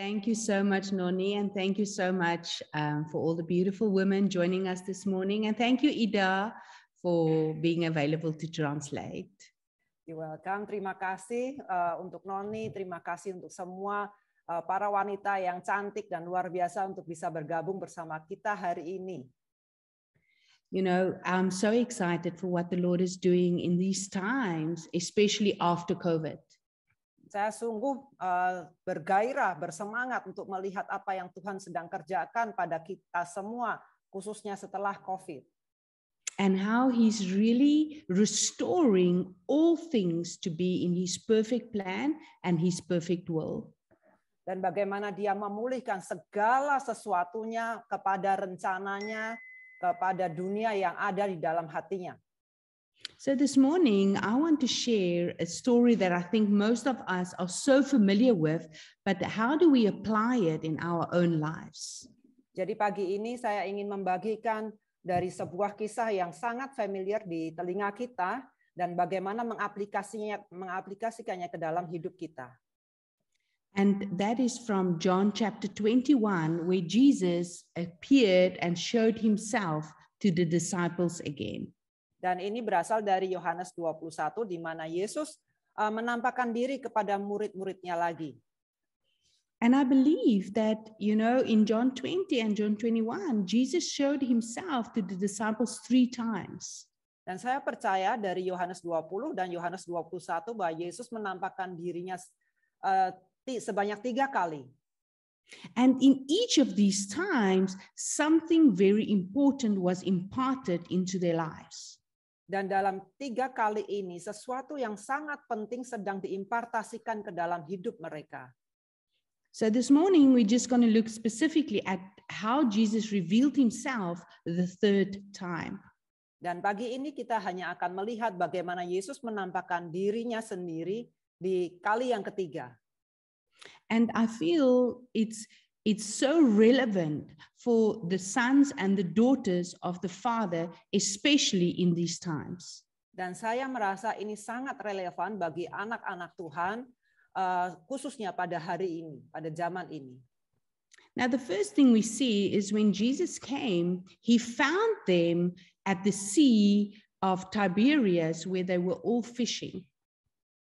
Thank you so much, Noni, and thank you so much for all the beautiful women joining us this morning. And thank you, Ida, for being available to translate. You're welcome. Terima kasih untuk Noni, terima kasih untuk semua para wanita yang cantik dan luar biasa untuk bisa bergabung bersama kita hari ini. You know, I'm so excited for what the Lord is doing in these times, especially after COVID. Saya sungguh bergairah, bersemangat untuk melihat apa yang Tuhan sedang kerjakan pada kita semua, khususnya setelah COVID. And how He's really restoring all things to be in His perfect plan and His perfect will. Dan bagaimana Dia memulihkan segala sesuatunya kepada rencananya, kepada dunia yang ada di dalam hatinya. So this morning, I want to share a story that I think most of us are so familiar with, but how do we apply it in our own lives? Jadi pagi ini saya ingin membagikan dari sebuah kisah yang sangat familiar di telinga kita dan bagaimana mengaplikasikannya ke dalam hidup kita. And that is from John chapter 21, where Jesus appeared and showed himself to the disciples again. Dan ini berasal dari Yohanes 21, di mana Yesus menampakkan diri kepada murid-muridnya lagi. And I believe that, you know, in John 20 and John 21, Jesus showed himself to the disciples 3 times. Dan saya percaya dari Yohanes 20 dan Yohanes 21 bahwa Yesus menampakkan dirinya sebanyak 3 kali. And in each of these times, something very important was imparted into their lives. Dan dalam 3 kali ini, sesuatu yang sangat penting sedang diimpartasikan ke dalam hidup mereka. So this morning, we're just going to look specifically at how Jesus revealed himself the 3rd time. Dan pagi ini kita hanya akan melihat bagaimana Yesus menampakkan dirinya sendiri di kali yang ketiga. And I feel it's so relevant for the sons and the daughters of the Father, especially in these times. Dan saya merasa ini sangat relevan bagi anak-anak Tuhan, khususnya pada hari ini, pada zaman ini. Now, the first thing we see is when Jesus came, he found them at the Sea of Tiberias, where they were all fishing.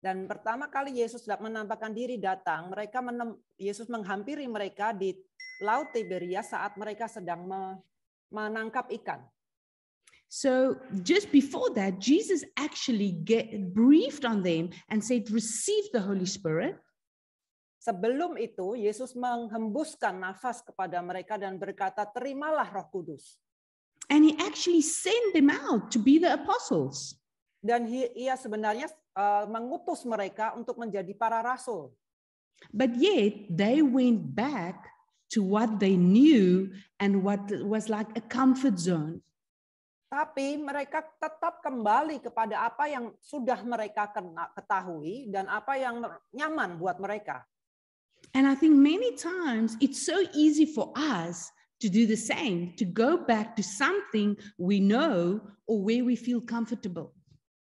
Dan pertama kali Yesus menampakkan diri datang, Yesus menghampiri mereka di Laut Tiberias saat mereka sedang menangkap ikan. So just before that, Jesus actually breathed on them and said, "Receive the Holy Spirit." Sebelum itu, Yesus menghembuskan nafas kepada mereka dan berkata, "Terimalah Roh Kudus." And he actually sent them out to be the apostles. Dan ia sebenarnya mengutus mereka untuk menjadi para rasul. But yet they went back to what they knew and what was like a comfort zone. Tapi mereka tetap kembali kepada apa yang sudah mereka ketahui dan apa yang nyaman buat mereka. And I think many times it's so easy for us to do the same, to go back to something we know or where we feel comfortable.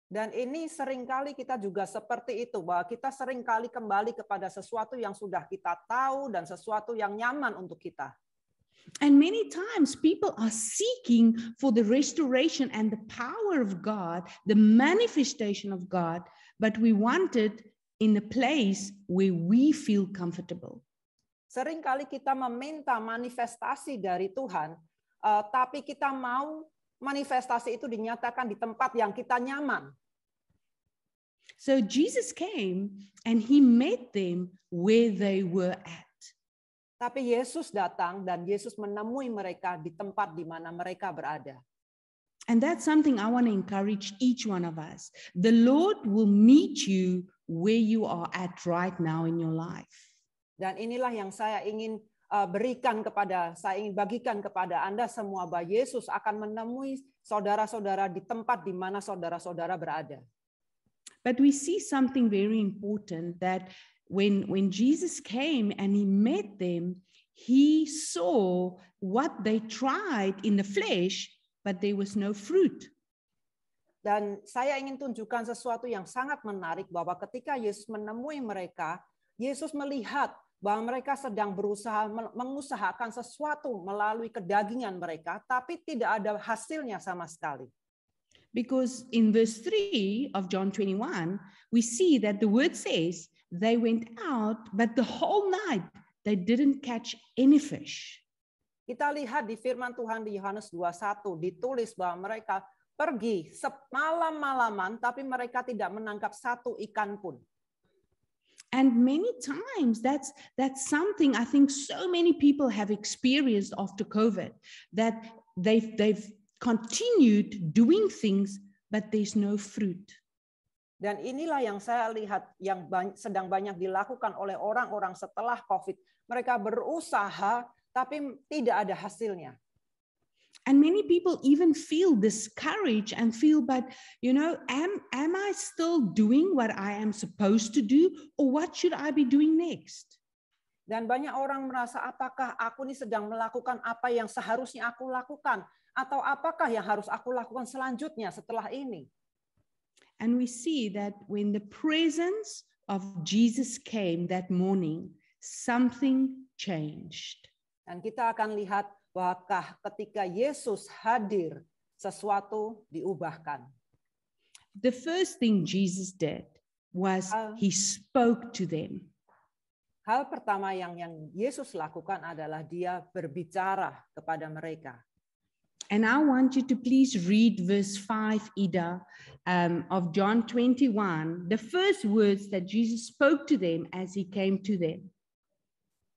Dan ini seringkali kita juga seperti itu, bahwa kita seringkali kembali kepada sesuatu yang sudah kita tahu dan sesuatu yang nyaman untuk kita. And many times people are seeking for the restoration and the power of God, the manifestation of God, but we want it in a place where we feel comfortable. Seringkali kita meminta manifestasi dari Tuhan, tapi kita mau manifestasi itu dinyatakan di tempat yang kita nyaman. So Jesus came and he met them where they were at. Tapi Yesus datang dan Yesus menemui mereka di tempat di mana mereka berada. And that's something I want to encourage each one of us. The Lord will meet you where you are at right now in your life. Dan inilah yang saya ingin bagikan kepada Anda semua, bahwa Yesus akan menemui saudara-saudara di tempat di mana saudara-saudara berada. But we see something very important, that when Jesus came and he met them, he saw what they tried in the flesh, but there was no fruit. Dan saya ingin tunjukkan sesuatu yang sangat menarik, bahwa ketika Yesus menemui mereka, Yesus melihat bahwa mereka sedang berusaha mengusahakan sesuatu melalui kedagingan mereka, tapi tidak ada hasilnya sama sekali. Because in verse 3 of John 21, we see that the word says they went out, but the whole night they didn't catch any fish. Kita lihat di firman Tuhan di Yohanes 21 ditulis bahwa mereka pergi semalam-malaman, tapi mereka tidak menangkap satu ikan pun. And many times that's something I think so many people have experienced after COVID, that they've continued doing things, but there's no fruit. Dan inilah yang saya lihat yang sedang banyak dilakukan oleh orang-orang setelah COVID. Mereka berusaha, tapi tidak ada hasilnya. And many people even feel discouraged and feel, but am I still doing what I am supposed to do, or what should I be doing next? Dan banyak orang merasa, apakah aku ini sedang melakukan apa yang seharusnya aku lakukan, atau apakah yang harus aku lakukan selanjutnya setelah ini? And we see that when the presence of Jesus came that morning, something changed. Dan kita akan lihat bahwa ketika Yesus hadir, sesuatu diubahkan. The first thing Jesus did was he spoke to them. Hal pertama yang Yesus lakukan adalah dia berbicara kepada mereka. And I want you to please read verse 5, Ida, of John 21, the first words that Jesus spoke to them as he came to them.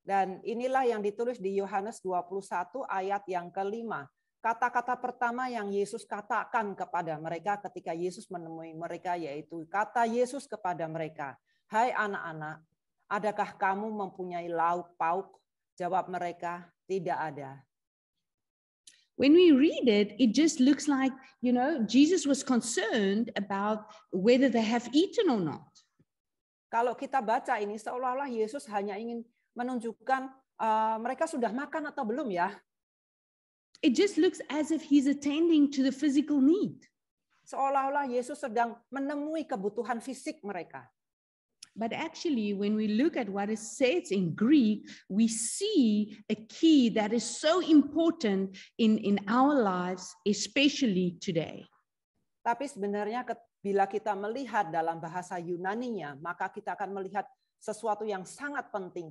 Dan inilah yang ditulis di Yohanes 21 ayat yang kelima. Kata-kata pertama yang Yesus katakan kepada mereka ketika Yesus menemui mereka, yaitu kata Yesus kepada mereka, "Hai anak-anak, adakah kamu mempunyai lauk pauk?" Jawab mereka, "Tidak ada." When we read it, it just looks like, Jesus was concerned about whether they have eaten or not. Kalau kita baca ini, seolah-olah Yesus hanya ingin menunjukkan mereka sudah makan atau belum ya. It just looks as if he's attending to the physical need. Seolah-olah Yesus sedang menemui kebutuhan fisik mereka. But actually, when we look at what is said in Greek, we see a key that is so important in our lives, especially today. Tapi sebenarnya bila kita melihat dalam bahasa Yunaninya, maka kita akan melihat sesuatu yang sangat penting,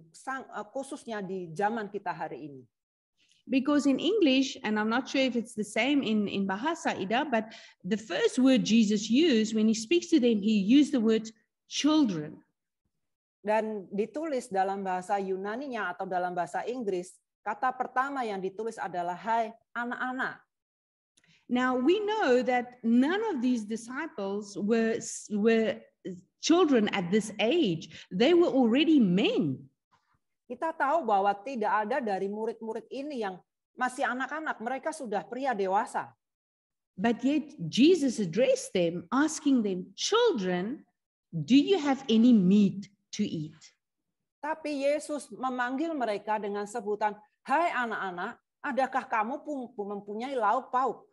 khususnya di zaman kita hari ini. Because in English, and I'm not sure if it's the same in Bahasa, Ida, but the first word Jesus used when he speaks to them, he used the word children. Dan ditulis dalam bahasa Yunaninya atau dalam bahasa Inggris, kata pertama yang ditulis adalah hai anak-anak. Now we know that none of these disciples were children at this age. They were already men. Kita tahu bahwa tidak ada dari murid-murid ini yang masih anak-anak, mereka sudah pria dewasa. But yet Jesus addressed them, asking them, "Children, do you have any meat to eat?" Tapi Yesus memanggil mereka dengan sebutan, "Hai anak-anak, adakah kamu mempunyai lauk pauk?"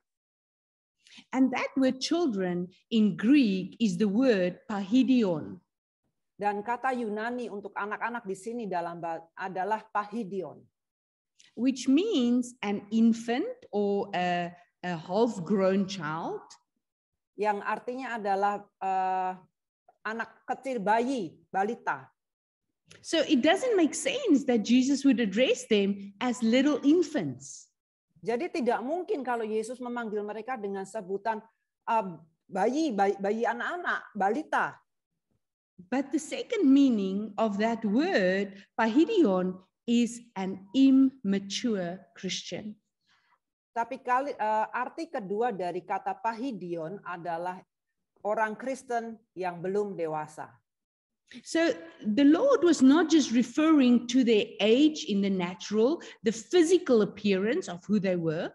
And that word children in Greek is the word pahidion. Dan kata Yunani untuk anak-anak di sini adalah pahidion. Which means an infant or a half-grown child. Yang artinya adalah anak kecil, bayi, balita. So it doesn't make sense that Jesus would address them as little infants. Jadi tidak mungkin kalau Yesus memanggil mereka dengan sebutan bayi anak-anak, balita. But the second meaning of that word, pahidion, is an immature Christian. Tapi arti kedua dari kata pahidion adalah orang Kristen yang belum dewasa. So the Lord was not just referring to their age in the natural, the physical appearance of who they were.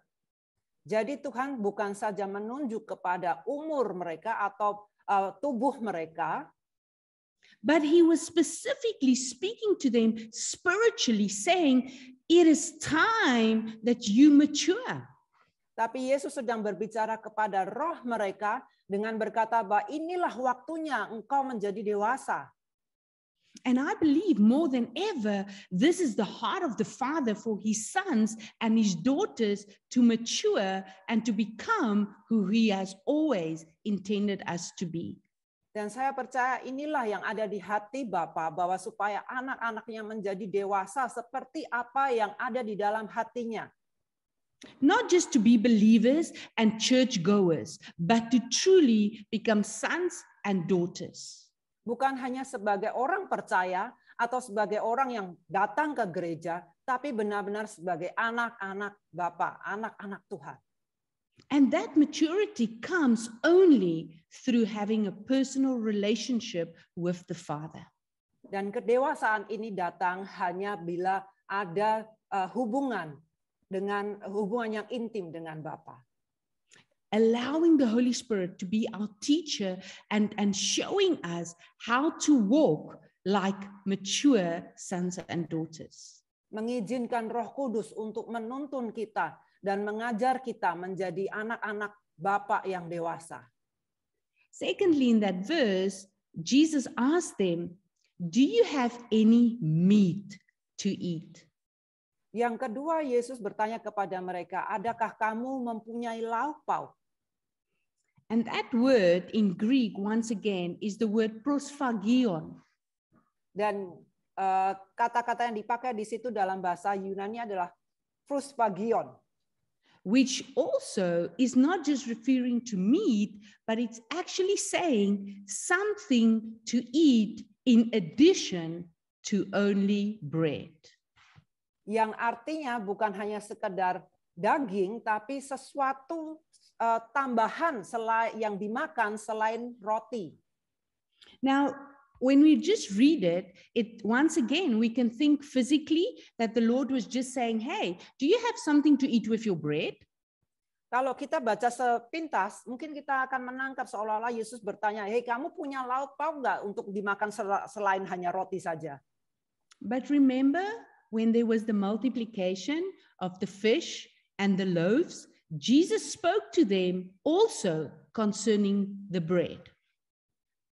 Jadi Tuhan bukan saja menunjuk kepada umur mereka atau tubuh mereka, but he was specifically speaking to them spiritually, saying, "It is time that you mature." Tapi Yesus sedang berbicara kepada roh mereka dengan berkata bahwa inilah waktunya engkau menjadi dewasa. And I believe more than ever, this is the heart of the Father for his sons and his daughters to mature and to become who he has always intended us to be. Dan saya percaya inilah yang ada di hati Bapa, bahwa supaya anak-anaknya menjadi dewasa seperti apa yang ada di dalam hatinya. Not just to be believers and churchgoers, but to truly become sons and daughters. Bukan hanya sebagai orang percaya atau sebagai orang yang datang ke gereja, tapi benar-benar sebagai anak-anak Bapa, anak-anak Tuhan. And that maturity comes only through having a personal relationship with the Father. Dan kedewasaan ini datang hanya bila ada hubungan yang intim dengan Bapa. Allowing the Holy Spirit to be our teacher and showing us how to walk like mature sons and daughters. Mengizinkan Roh Kudus untuk menuntun kita dan mengajar kita menjadi anak-anak Bapa yang dewasa. Secondly, in that verse, Jesus asked them, "Do you have any meat to eat?" Yang kedua, Yesus bertanya kepada mereka, adakah kamu mempunyai lauk pauk? And that word in Greek, once again, is the word prosphagion. Dan kata-kata yang dipakai di situ dalam bahasa Yunani adalah prosphagion. Which also is not just referring to meat, but it's actually saying something to eat in addition to only bread. Yang artinya bukan hanya sekedar daging, tapi sesuatu tambahan yang dimakan selain roti. Now, when we just read it, once again, we can think physically that the Lord was just saying, hey, do you have something to eat with your bread? Kalau kita baca sepintas, mungkin kita akan menangkap seolah-olah Yesus bertanya, hey, kamu punya lauk pauk nggak untuk dimakan selain hanya roti saja? But remember, when there was the multiplication of the fish and the loaves, Jesus spoke to them also concerning the bread.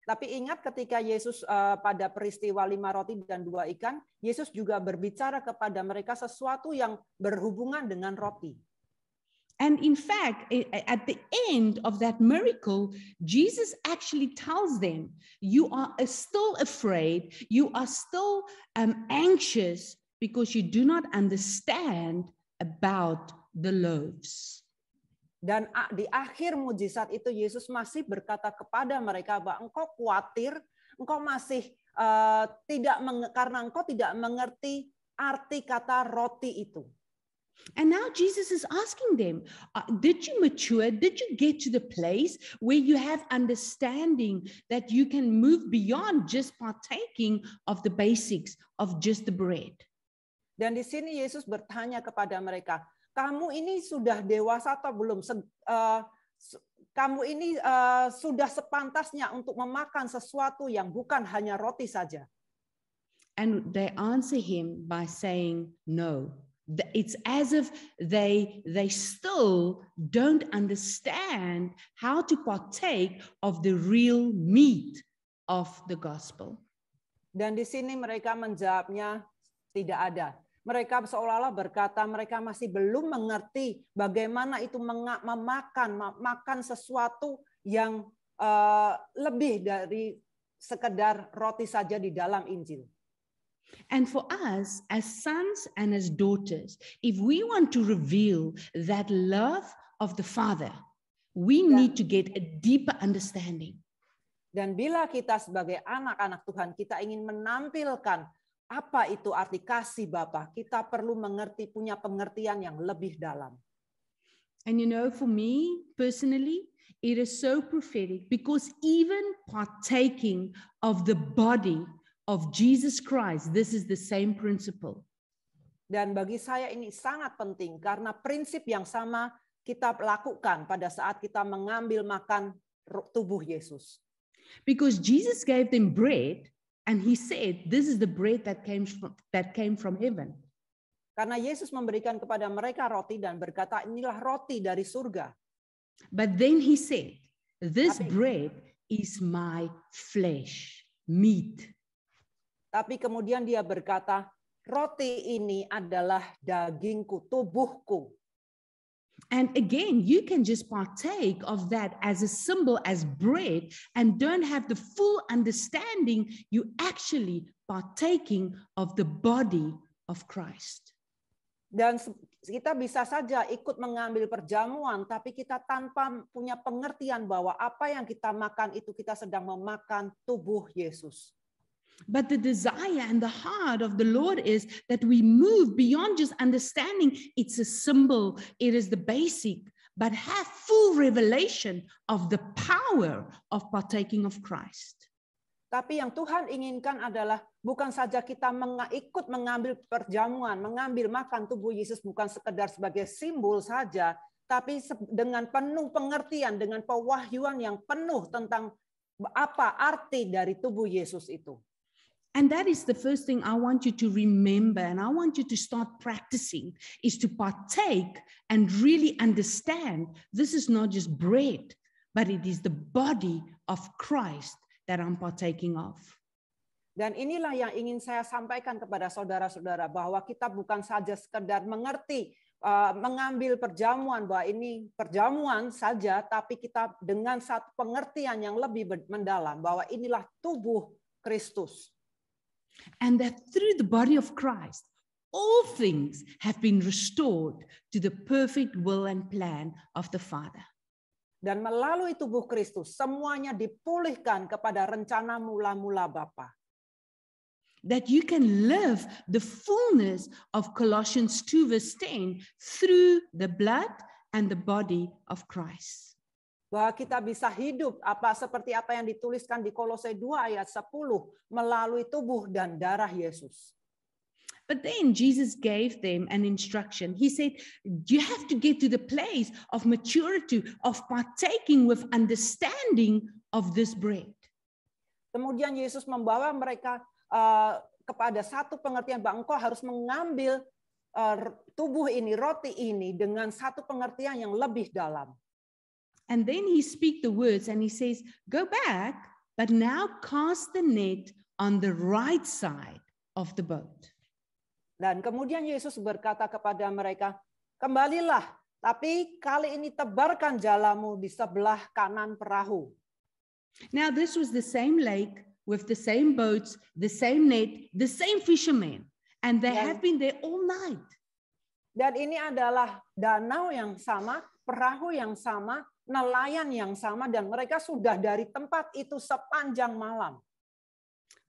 Tapi ingat ketika Yesus pada peristiwa 5 roti dan 2 ikan, Yesus juga berbicara kepada mereka sesuatu yang berhubungan dengan roti. And in fact, at the end of that miracle, Jesus actually tells them, you are still afraid, you are still anxious because you do not understand about the loaves. Dan di akhir mujizat itu Yesus masih berkata kepada mereka bahwa engkau khawatir, engkau masih karena engkau tidak mengerti arti kata roti itu. And now Jesus is asking them, did you mature? Did you get to the place where you have understanding that you can move beyond just partaking of the basics of just the bread? Dan di sini Yesus bertanya kepada mereka, kamu ini sudah dewasa atau belum? Kamu ini sudah sepantasnya untuk memakan sesuatu yang bukan hanya roti saja. And they answer him by saying no. It's as if they still don't understand how to partake of the real meat of the gospel. Dan di sini mereka menjawabnya tidak ada. Mereka seolah-olah berkata mereka masih belum mengerti bagaimana itu makan sesuatu yang lebih dari sekedar roti saja di dalam Injil. And for us as sons and as daughters, if we want to reveal that love of the Father, we need to get a deeper understanding. Dan bila kita sebagai anak-anak Tuhan, kita ingin menampilkan apa itu arti kasih Bapa, kita perlu punya pengertian yang lebih dalam. And you know, for me personally, it is so prophetic because even partaking of the body of Jesus Christ, this is the same principle. Dan bagi saya ini sangat penting karena prinsip yang sama kita lakukan pada saat kita mengambil makan tubuh Yesus. Because Jesus gave them bread and he said, this is the bread that came from heaven. Karena Yesus memberikan kepada mereka roti dan berkata, inilah roti dari surga. But then he said, this bread is my flesh, meat. Tapi kemudian dia berkata, roti ini adalah dagingku, tubuhku. And again, you can just partake of that as a symbol, as bread, and don't have the full understanding you actually partaking of the body of Christ. Dan kita bisa saja ikut mengambil perjamuan, tapi kita tanpa punya pengertian bahwa apa yang kita makan itu kita sedang memakan tubuh Yesus. But the desire and the heart of the Lord is that we move beyond just understanding it's a symbol, it is the basic, but have full revelation of the power of partaking of Christ. Tapi yang Tuhan inginkan adalah bukan saja kita ikut mengambil perjamuan, mengambil makan tubuh Yesus bukan sekedar sebagai simbol saja, tapi dengan penuh pengertian, dengan pewahyuan yang penuh tentang apa arti dari tubuh Yesus itu. And that is the first thing I want you to remember, and I want you to start practicing, is to partake and really understand this is not just bread, but it is the body of Christ that I'm partaking of. Dan inilah yang ingin saya sampaikan kepada saudara-saudara, bahwa kita bukan saja sekedar mengerti, mengambil perjamuan, bahwa ini perjamuan saja, tapi kita dengan satu pengertian yang lebih mendalam, bahwa inilah tubuh Kristus. And that through the body of Christ, all things have been restored to the perfect will and plan of the Father. Dan melalui tubuh Kristus, semuanya dipulihkan kepada rencana mula-mula Bapa. That you can live the fullness of Colossians 2 verse 10 through the blood and the body of Christ. Bahwa kita bisa hidup seperti apa yang dituliskan di Kolose 2 ayat 10 melalui tubuh dan darah Yesus. But then Jesus gave them an instruction. He said, you have to get to the place of maturity, of partaking with understanding of this bread. Kemudian Yesus membawa mereka kepada satu pengertian bahwa engkau harus mengambil tubuh ini, roti ini dengan satu pengertian yang lebih dalam. And then he speaks the words and he says, go back, but now cast the net on the right side of the boat. Dan kemudian Yesus berkata kepada mereka, kembalilah, tapi kali ini tebarkan jalamu di sebelah kanan perahu. Now this was the same lake with the same boats, the same net, the same fishermen, and they have been there all night. Dan ini adalah danau yang sama, perahu yang sama, nelayan yang sama, dan mereka sudah dari tempat itu sepanjang malam.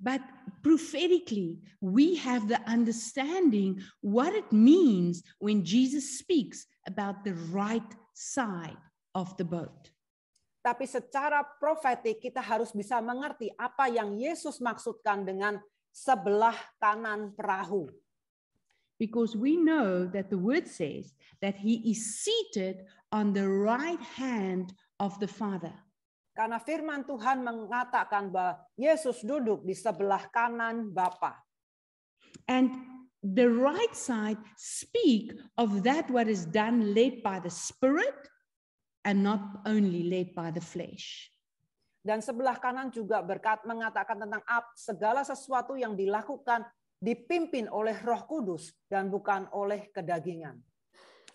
But prophetically, we have the understanding what it means when Jesus speaks about the right side of the boat. Tapi secara profetik kita harus bisa mengerti apa yang Yesus maksudkan dengan sebelah kanan perahu. Because we know that the word says that he is seated on the right hand of the Father. Karena firman Tuhan mengatakan bahwa Yesus duduk di sebelah kanan Bapa. And the right side speak of that what is done led by the Spirit and not only led by the flesh. Dan sebelah kanan juga mengatakan tentang segala sesuatu yang dilakukan dipimpin oleh Roh Kudus dan bukan oleh kedagingan.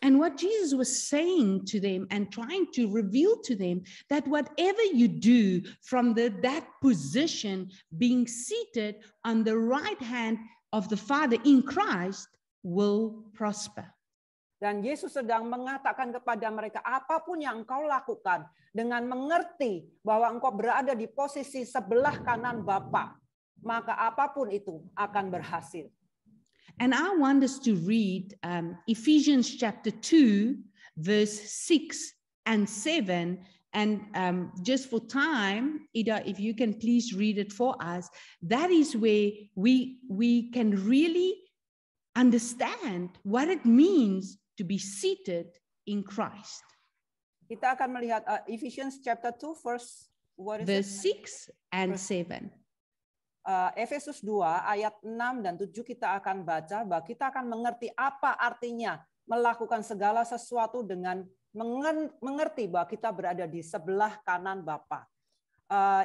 And what Jesus was saying to them and trying to reveal to them that whatever you do from that position, being seated on the right hand of the Father in Christ, will prosper. Dan Yesus sedang mengatakan kepada mereka, apapun yang engkau lakukan dengan mengerti bahwa engkau berada di posisi sebelah kanan Bapa, maka apapun itu akan berhasil. And I want us to read Ephesians chapter 2, verse 6 and 7. And just for time, Ida, if you can please read it for us, that is where we can really understand what it means to be seated in Christ. Kita akan melihat Ephesians chapter 2, verse 6 and 7. Efesus 2 ayat 6 dan 7 kita akan baca bahwa kita akan mengerti apa artinya melakukan segala sesuatu dengan mengerti bahwa kita berada di sebelah kanan Bapa.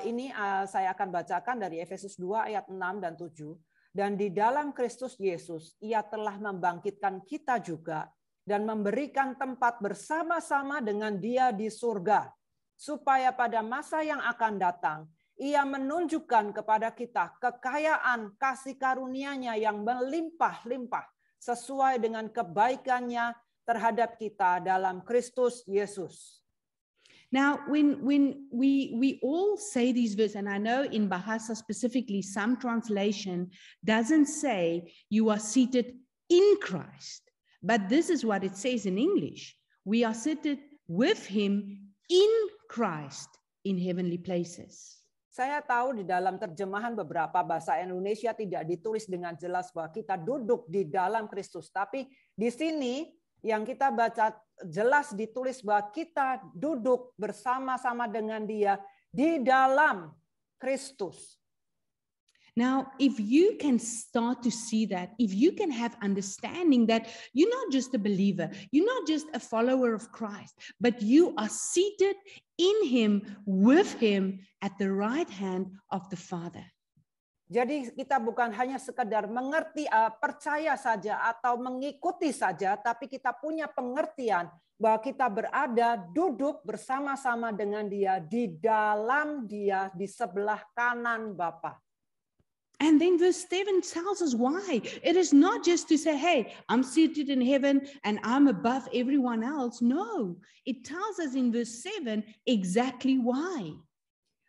Ini saya akan bacakan dari Efesus 2 ayat 6 dan 7. Dan di dalam Kristus Yesus, Ia telah membangkitkan kita juga dan memberikan tempat bersama-sama dengan Dia di surga, supaya pada masa yang akan datang, Ia menunjukkan kepada kita kekayaan kasih karunia-Nya yang melimpah-limpah sesuai dengan kebaikan-Nya terhadap kita dalam Kristus Yesus. Now, when we all say these verses, and I know in Bahasa specifically, some translation doesn't say you are seated in Christ, but this is what it says in English. We are seated with Him in Christ in heavenly places. Saya tahu di dalam terjemahan beberapa bahasa Indonesia tidak ditulis dengan jelas bahwa kita duduk di dalam Kristus, tapi di sini yang kita baca jelas ditulis bahwa kita duduk bersama-sama dengan Dia di dalam Kristus. Now, if you can start to see that, if you can have understanding that you're not just a believer, you're not just a follower of Christ, but you are seated in Him, with Him, at the right hand of the Father. Jadi kita bukan hanya sekedar mengerti, percaya saja atau mengikuti saja, tapi kita punya pengertian bahwa kita berada duduk bersama-sama dengan Dia, di dalam Dia, di sebelah kanan Bapa. And then verse 7 tells us why. It is not just to say, hey, I'm seated in heaven and I'm above everyone else. No, it tells us in verse 7 exactly why.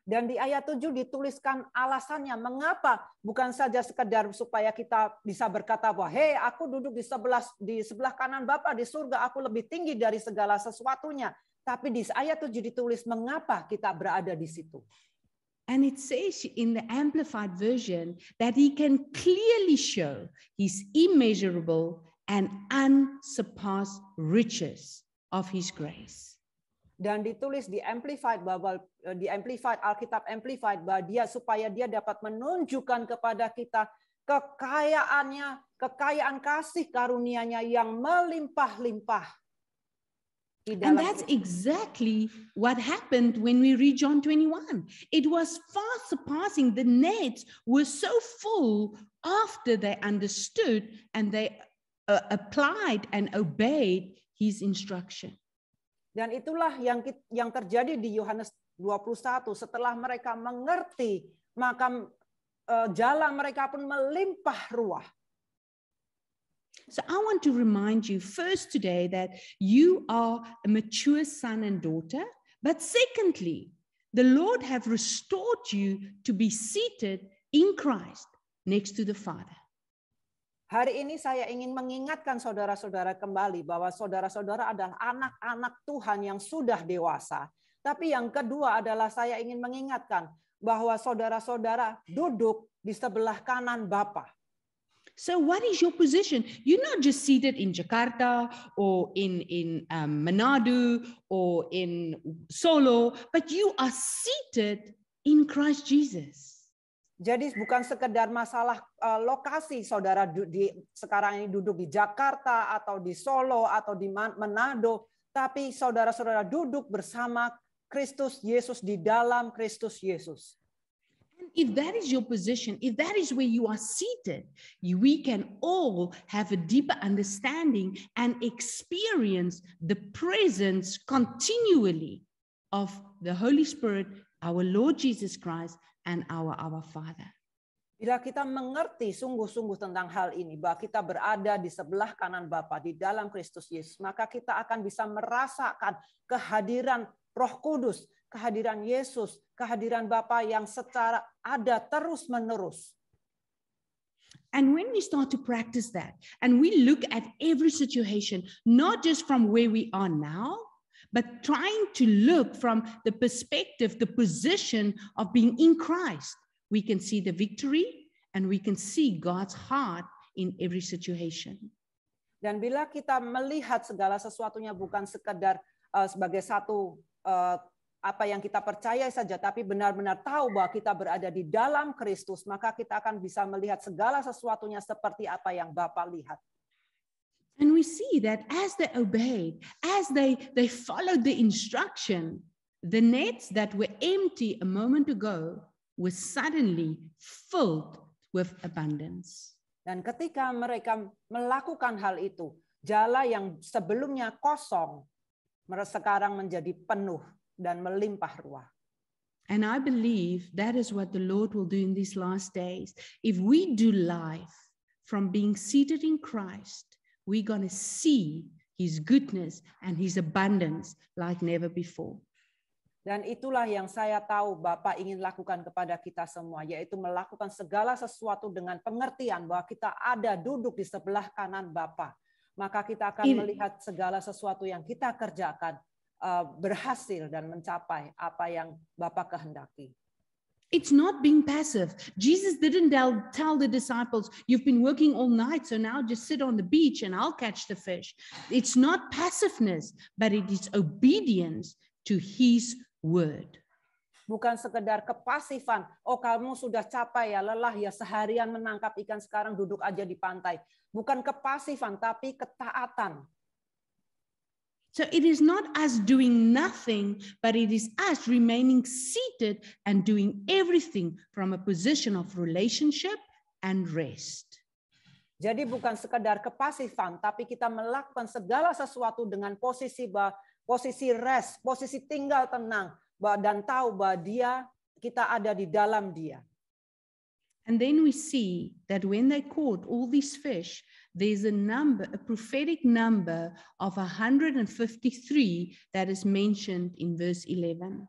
Dan di ayat 7 dituliskan alasannya mengapa, bukan saja sekedar supaya kita bisa berkata bahwa hey, aku duduk di sebelah kanan Bapa di surga, aku lebih tinggi dari segala sesuatunya. Tapi di ayat 7 ditulis mengapa kita berada di situ. And it says in the Amplified Version that He can clearly show His immeasurable and unsurpassed riches of His grace. Dan ditulis di Amplified Alkitab Amplified bahwa supaya dia dapat menunjukkan kepada kita kekayaannya, kekayaan kasih karunia-Nya yang melimpah-limpah. And that's exactly what happened when we read John 21. It was far surpassing. The nets were so full after they understood and they applied and obeyed His instruction. Dan itulah yang terjadi di Yohanes 21. Setelah mereka mengerti, maka jala mereka pun melimpah ruah. So I want to remind you first today that you are a mature son and daughter, but secondly, the Lord have restored you to be seated in Christ next to the Father. Hari ini saya ingin mengingatkan saudara-saudara kembali bahwa saudara-saudara adalah anak-anak Tuhan yang sudah dewasa. Tapi yang kedua adalah saya ingin mengingatkan bahwa saudara-saudara duduk di sebelah kanan Bapa. So what is your position? You're not just seated in Jakarta or in Manado or in Solo, but you are seated in Christ Jesus. Jadi bukan sekedar masalah lokasi saudara sekarang ini duduk di Jakarta atau di Solo atau di Manado, tapi saudara-saudara duduk bersama Kristus Yesus di dalam Kristus Yesus. And if that is your position, if that is where you are seated, we can all have a deeper understanding and experience the presence continually of the Holy Spirit, our Lord Jesus Christ, and our Father. Bila kita mengerti sungguh-sungguh tentang hal ini, bahwa kita berada di sebelah kanan Bapa di dalam Kristus Yesus, maka kita akan bisa merasakan kehadiran Roh Kudus, kehadiran Yesus, kehadiran Bapa yang secara ada terus-menerus. And when we start to practice that, and we look at every situation, not just from where we are now, but trying to look from the perspective, the position of being in Christ, we can see the victory and we can see God's heart in every situation. Dan bila kita melihat segala sesuatunya bukan sekedar sebagai satu apa yang kita percaya saja, tapi benar-benar tahu bahwa kita berada di dalam Kristus, maka kita akan bisa melihat segala sesuatunya seperti apa yang Bapa lihat. And we see that as they obeyed, as they followed the instruction, the nets that were empty a moment ago were suddenly filled with abundance. Dan ketika mereka melakukan hal itu, jala yang sebelumnya kosong sekarang menjadi penuh dan melimpah ruah. And I believe that is what the Lord will do in these last days. If we do life from being seated in Christ, we're going to see his goodness and his abundance like never before. Dan itulah yang saya tahu Bapak ingin lakukan kepada kita semua, yaitu melakukan segala sesuatu dengan pengertian bahwa kita ada duduk di sebelah kanan Bapa. Maka kita akan melihat segala sesuatu yang kita kerjakan berhasil dan mencapai apa yang Bapa kehendaki. It's not being passive. Jesus didn't tell the disciples, you've been working all night, so now just sit on the beach and I'll catch the fish. It's not passiveness, but it is obedience to his word. Bukan sekedar kepasifan. Oh, kamu sudah capek ya, lelah ya, seharian menangkap ikan, sekarang duduk aja di pantai. Bukan kepasifan, tapi ketaatan. So it is not us doing nothing, but it is us remaining seated and doing everything from a position of relationship and rest. Jadi bukan sekedar kepasifan, tapi kita melakukan segala sesuatu dengan posisi rest, posisi tinggal tenang, dan tahu bahwa kita ada di dalam Dia. And then we see that when they caught all these fish, there's a prophetic number of 153 that is mentioned in verse 11.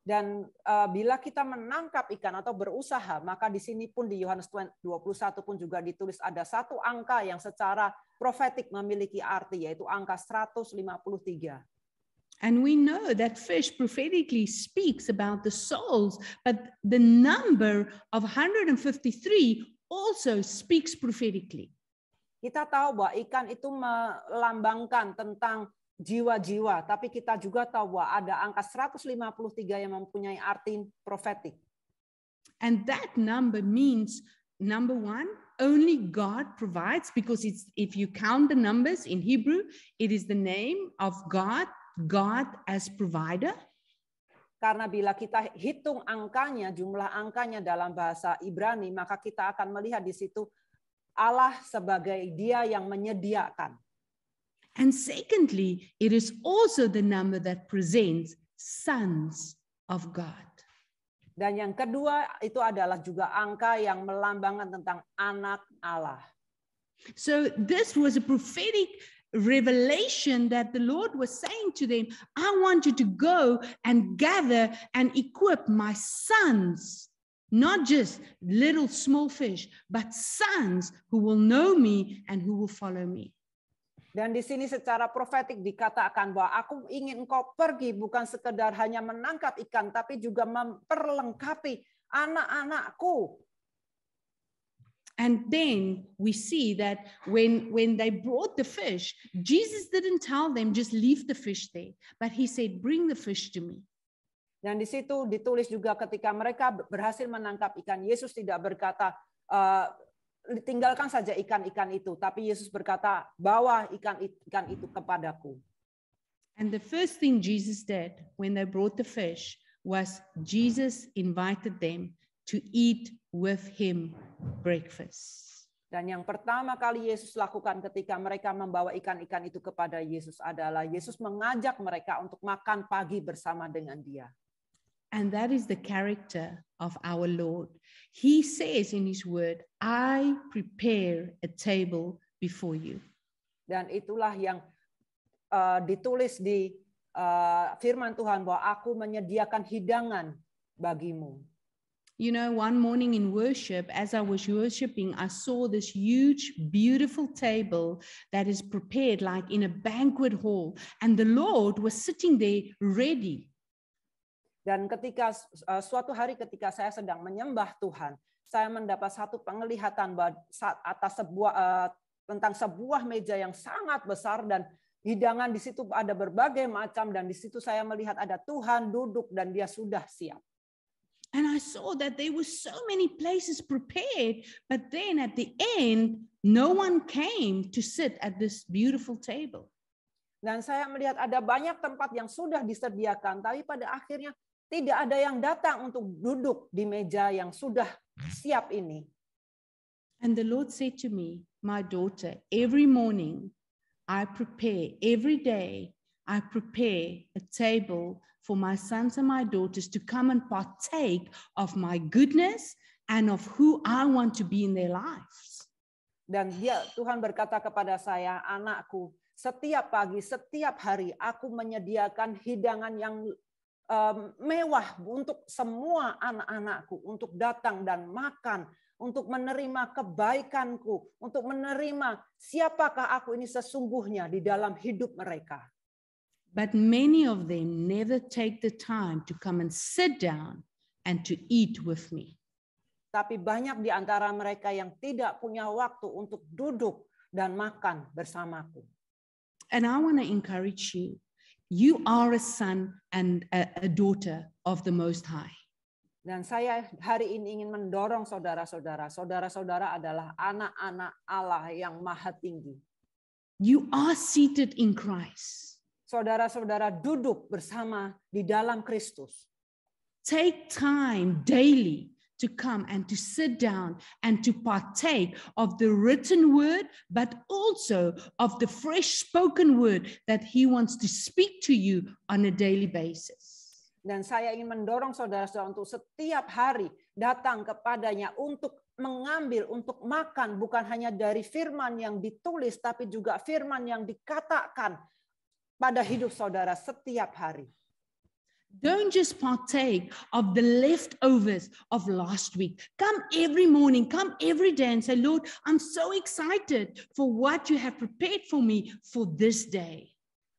Dan bila kita menangkap ikan atau berusaha, maka di sini pun di Yohanes 21 pun juga ditulis ada satu angka yang secara profetik memiliki arti, yaitu angka 153. And we know that fish prophetically speaks about the souls, but the number of 153 also speaks prophetically. Kita tahu bahwa ikan itu melambangkan tentang jiwa-jiwa, tapi kita juga tahu bahwa ada angka 153 yang mempunyai arti profetik. And that number means, number one, only God provides, because it's, if you count the numbers in Hebrew, it is the name of God as provider. Karena bila kita hitung angkanya, jumlah angkanya dalam bahasa Ibrani, maka kita akan melihat di situ Allah sebagai Dia yang menyediakan. And secondly, it is also the number that presents sons of God. Dan yang kedua itu adalah juga angka yang melambangkan tentang anak Allah. So this was a prophetic revelation that the Lord was saying to them, I want you to go and gather and equip my sons, not just little small fish, but sons who will know me and who will follow me. Dan di sini secara profetik dikatakan bahwa aku ingin engkau pergi bukan sekedar hanya menangkap ikan, tapi juga memperlengkapi anak-anakku. And then we see that when they brought the fish, Jesus didn't tell them just leave the fish there, but he said, bring the fish to me. Dan di situ ditulis juga ketika mereka berhasil menangkap ikan, Yesus tidak berkata, tinggalkan saja ikan-ikan itu, tapi Yesus berkata, bawa ikan-ikan itu kepadaku. And the first thing Jesus did when they brought the fish was Jesus invited them to eat with him breakfast. Dan yang pertama kali Yesus lakukan ketika mereka membawa ikan-ikan itu kepada Yesus adalah Yesus mengajak mereka untuk makan pagi bersama dengan Dia. And that is the character of our Lord. He says in his word, I prepare a table before you. Dan itulah yang ditulis di firman Tuhan bahwa aku menyediakan hidangan bagimu. You know, one morning in worship, as I was worshiping, I saw this huge, beautiful table that is prepared like in a banquet hall. And the Lord was sitting there ready. Dan ketika suatu hari ketika saya sedang menyembah Tuhan, saya mendapat satu penglihatan atas tentang sebuah meja yang sangat besar dan hidangan di situ ada berbagai macam, dan di situ saya melihat ada Tuhan duduk dan Dia sudah siap. And I saw that there were so many places prepared, but then at the end, no one came to sit at this beautiful table. Dan saya melihat ada banyak tempat yang sudah disediakan, tapi pada akhirnya tidak ada yang datang untuk duduk di meja yang sudah siap ini. And the Lord said to me, my daughter, every morning every day, I prepare a table for my sons and my daughters to come and partake of my goodness and of who I want to be in their lives. Dan Tuhan berkata kepada saya, anakku, setiap pagi, setiap hari aku menyediakan hidangan yang mewah untuk semua anak-anakku, untuk datang dan makan, untuk menerima kebaikanku, untuk menerima siapakah aku ini sesungguhnya di dalam hidup mereka. But many of them never take the time to come and sit down and to eat with me. Tapi banyak di antara mereka yang tidak punya waktu untuk duduk dan makan bersamaku. And I want to encourage you. You are a son and a daughter of the Most High. Dan saya hari ini ingin mendorong saudara-saudara. Saudara-saudara adalah anak-anak Allah yang maha tinggi. You are seated in Christ. Saudara-saudara duduk bersama di dalam Kristus. Take time daily to come and to sit down and to partake of the written word, but also of the fresh spoken word that he wants to speak to you on a daily basis. Dan saya ingin mendorong saudara-saudara untuk setiap hari datang kepadanya untuk mengambil, untuk makan, bukan hanya dari firman yang ditulis, tapi juga firman yang dikatakan pada hidup saudara setiap hari. Don't just partake of the leftovers of last week. Come every morning, come every day and say, Lord, I'm so excited for what you have prepared for me for this day.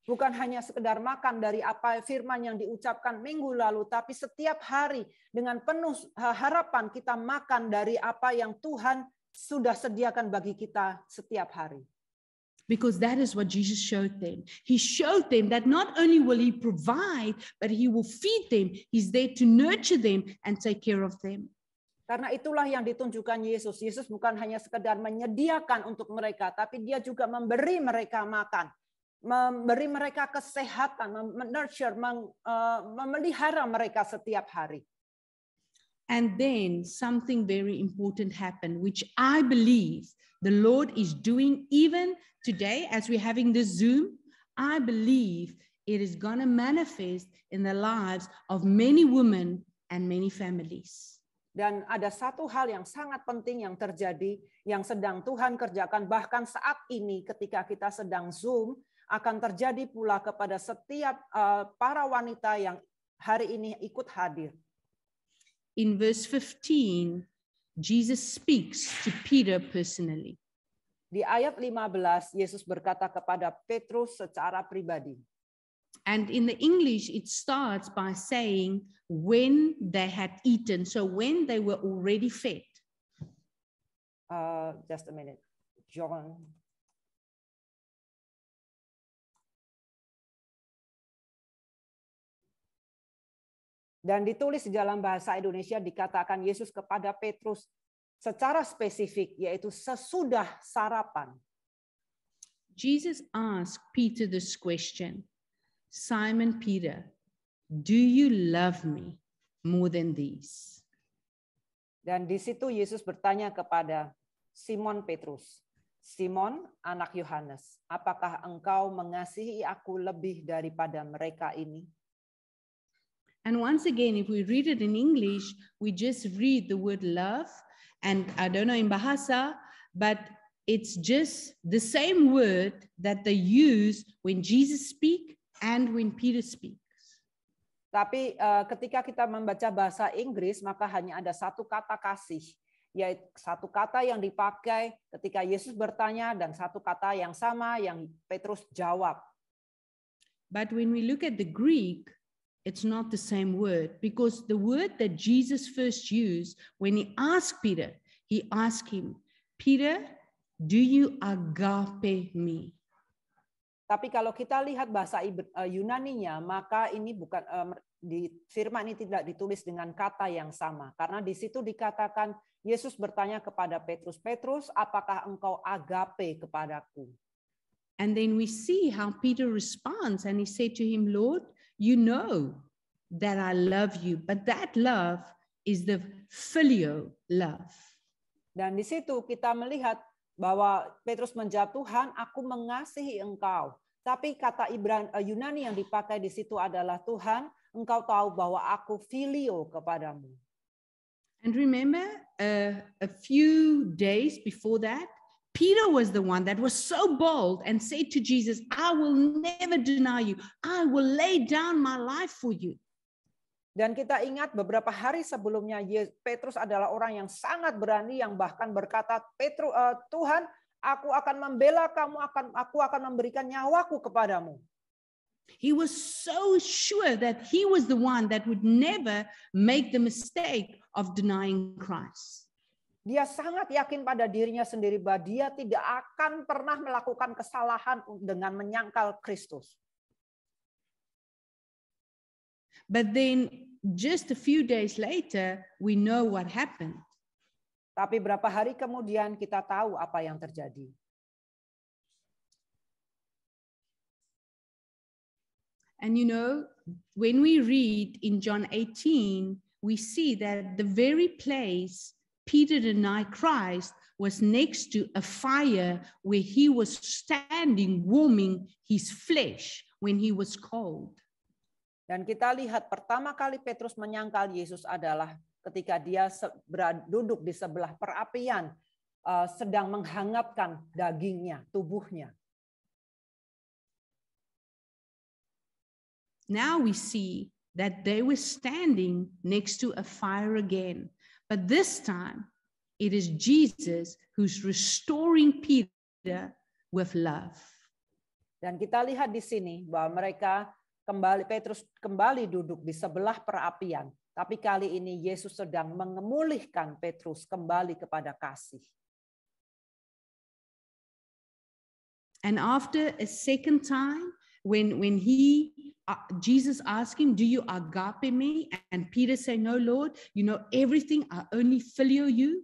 Bukan hanya sekedar makan dari apa firman yang diucapkan minggu lalu, tapi setiap hari dengan penuh harapan kita makan dari apa yang Tuhan sudah sediakan bagi kita setiap hari. Because that is what Jesus showed them. He showed them that not only will he provide, but he will feed them. He's there to nurture them and take care of them. Karena itulah yang ditunjukkan Yesus. Yesus bukan hanya sekedar menyediakan untuk mereka, tapi dia juga memberi mereka makan. Memberi mereka kesehatan, nurture, memelihara mereka setiap hari. And then something very important happened, which I believe the Lord is doing even today as we're having this Zoom. I believe it is going to manifest in the lives of many women and many families. Dan ada satu hal yang sangat penting yang terjadi, yang sedang Tuhan kerjakan bahkan saat ini ketika kita sedang Zoom, akan terjadi pula kepada setiap para wanita yang hari ini ikut hadir. In verse 15, Jesus speaks to Peter personally. Di ayat 15, Yesus berkata kepada Petrus secara pribadi. And in the English, it starts by saying, when they had eaten, so when they were already fed. Just a minute. John. Dan ditulis di dalam bahasa Indonesia dikatakan Yesus kepada Petrus secara spesifik, yaitu sesudah sarapan. Jesus asked Peter this question, Simon Peter, do you love me more than these? Dan di situ Yesus bertanya kepada Simon Petrus, Simon, anak Yohanes, apakah engkau mengasihi aku lebih daripada mereka ini? And once again, if we read it in English, we just read the word love. And I don't know in Bahasa, but it's just the same word that they use when Jesus speaks and when Peter speaks. Tapi ketika kita membaca bahasa Inggris, maka hanya ada satu kata kasih, yaitu satu kata yang dipakai ketika Yesus bertanya dan satu kata yang sama yang Petrus jawab. But when we look at the Greek, it's not the same word, because the word that Jesus first used when he asked Peter, he asked him, Peter, do you agape me? Tapi kalau kita lihat bahasa Yunaninya, maka ini bukan di firman ini tidak ditulis dengan kata yang sama, karena di situ dikatakan Yesus bertanya kepada Petrus, Petrus, apakah engkau agape kepadaku? And then we see how Peter responds, and he said to him, Lord, you know that I love you, but that love is the filial love. Dan di situ kita melihat bahwa Petrus menjawab, Tuhan, aku mengasihi Engkau. Tapi kata Yunani yang dipakai di situ adalah, Tuhan, Engkau tahu bahwa aku filio kepadamu. And remember, a few days before that, Peter was the one that was so bold and said to Jesus, I will never deny you. I will lay down my life for you. Dan kita ingat beberapa hari sebelumnya Petrus adalah orang yang sangat berani yang bahkan berkata, Tuhan, aku akan membela kamu, aku akan memberikan nyawaku kepadamu. He was so sure that he was the one that would never make the mistake of denying Christ. Dia sangat yakin pada dirinya sendiri bahwa dia tidak akan pernah melakukan kesalahan dengan menyangkal Kristus. But then just a few days later, we know what happened. Tapi berapa hari kemudian kita tahu apa yang terjadi. And you know, when we read in John 18, we see that the very place Peter denied Christ was next to a fire where he was standing warming his flesh when he was cold. Dan kita lihat pertama kali Petrus menyangkal Yesus adalah ketika dia duduk di sebelah perapian, sedang menghangatkan dagingnya, tubuhnya. Now we see that they were standing next to a fire again. But this time, it is Jesus who's restoring Peter with love. Dan kita lihat di sini bahwa Petrus kembali duduk di sebelah perapian. Tapi kali ini Yesus sedang memulihkan Petrus kembali kepada kasih. And after a second time, when Jesus asked him, do you agape me? And Peter said, no, Lord, you know everything, I only filio you.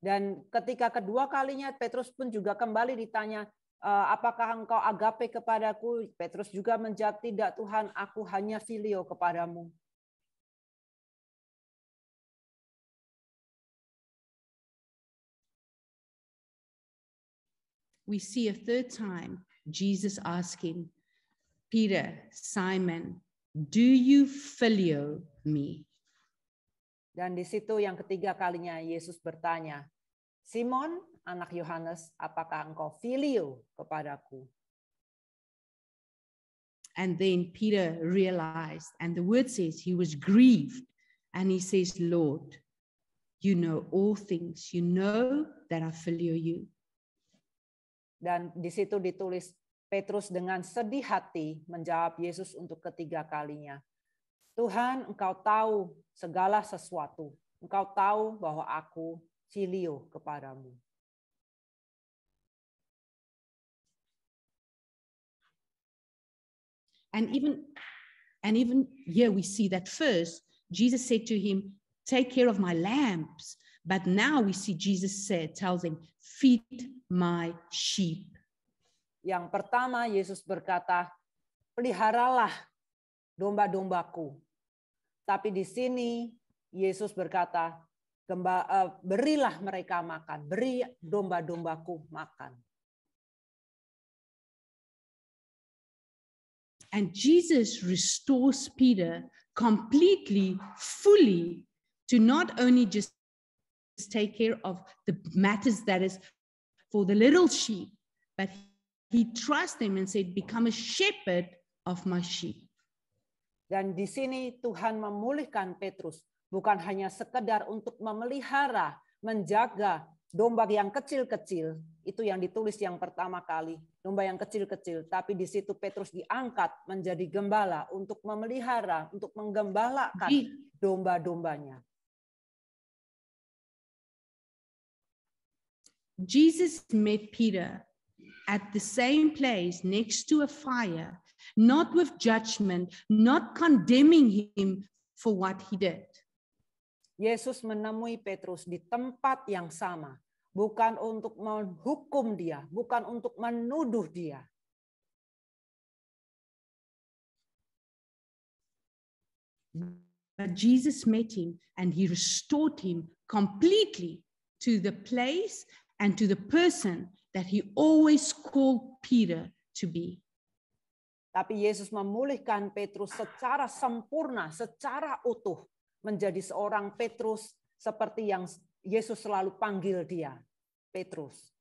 Dan ketika kedua kalinya Petrus pun juga kembali ditanya, apakah engkau agape kepadaku? Petrus juga menjawab, tidak Tuhan, aku hanya filio kepadamu. We see a third time, Jesus asking, Peter, Simon, do you filio me? Dan di situ yang ketiga kalinya Yesus bertanya, Simon, anak Yohanes, apakah engkau filio kepadaku? And then Peter realized, and the word says he was grieved, and he says, Lord, you know all things. You know that I filio you. Dan di situ ditulis, Petrus dengan sedih hati menjawab Yesus untuk ketiga kalinya. Tuhan, engkau tahu segala sesuatu. Engkau tahu bahwa aku filio kepadamu. And even here we see that first, Jesus said to him, take care of my lambs. But now we see Jesus tells him, feed my sheep. Yang pertama Yesus berkata, peliharalah domba-dombaku. Tapi di sini Yesus berkata, berilah mereka makan, beri domba-dombaku makan. And Jesus restores Peter completely, fully, to not only just take care of the matters that is for the little sheep, but he trusts him and said, become a shepherd of my sheep. Dan di sini Tuhan memulihkan Petrus, bukan hanya sekedar untuk memelihara, menjaga domba yang kecil-kecil, itu yang ditulis yang pertama kali, domba yang kecil-kecil, tapi di situ Petrus diangkat menjadi gembala untuk memelihara, untuk menggembalakan domba-dombanya. Jesus met Peter at the same place next to a fire, not with judgment, not condemning him for what he did. Yesus menemui Petrus di tempat yang sama, bukan untuk menghukum dia, bukan untuk menuduh dia. But Jesus met him and he restored him completely to the place and to the person that he always called Peter to be. Tapi Yesus memulihkan Petrus secara sempurna, secara utuh, menjadi seorang Petrus seperti yang Yesus selalu panggil dia, Petrus.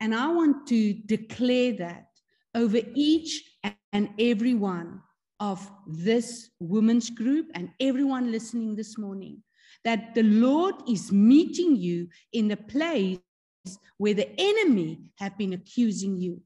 And I want to declare that over each and every one of this women's group and everyone listening this morning, that the Lord is meeting you in the place where the enemy have been accusing you.